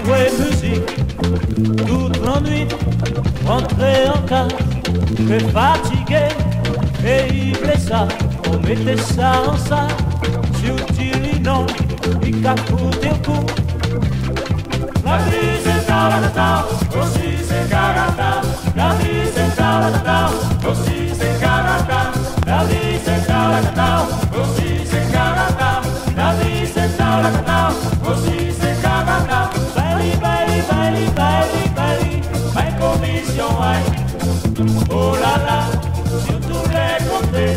Jouer musique toute la nuit, rentrer en cas, que fatigué, et il fait ça, on mettait ça en ça, sur Tilinon, il capote au cou. La vie c'est carata, aussi c'est carata, la vie c'est carata, aussi c'est carata, la vie c'est carata, aussi c'est carata, la vie c'est carata, aussi c'est carata. Baili, baili, baili, baili, baili, ma commission aïe. Oh là là, sur tous les côtés.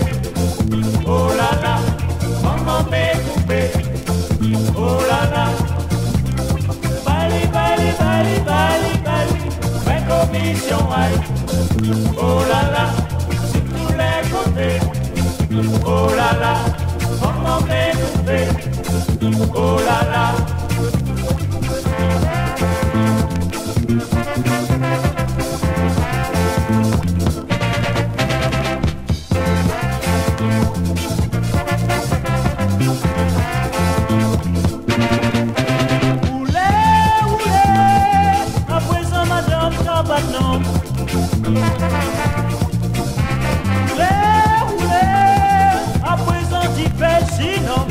Oh là là, maman m'est coupé. Oh là là. Baili, baili, baili, baili, baili, ma commission aïe. Oh là là, sur tous les côtés. Oh là là, maman m'est coupé. Oh là là. À présent tu fais sinon.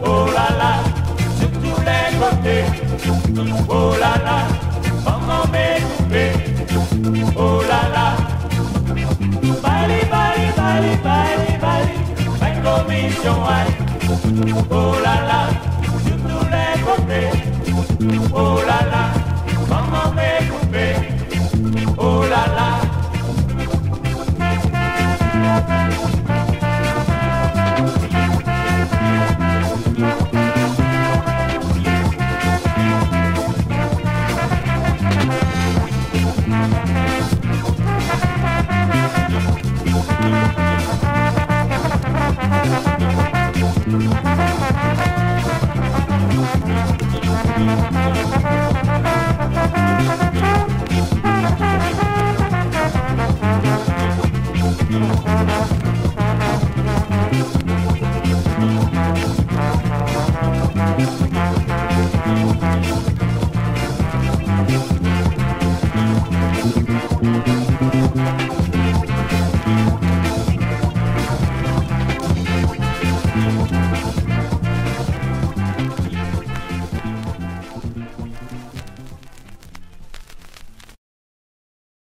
Oh là là, sur tous les côtés. Oh là là, maman m'est coupé. Oh là là, bye bye. conditions, ouais. Oh là là, sur tous les côtés. Oh là là, maman m'est coupée. Oh là là.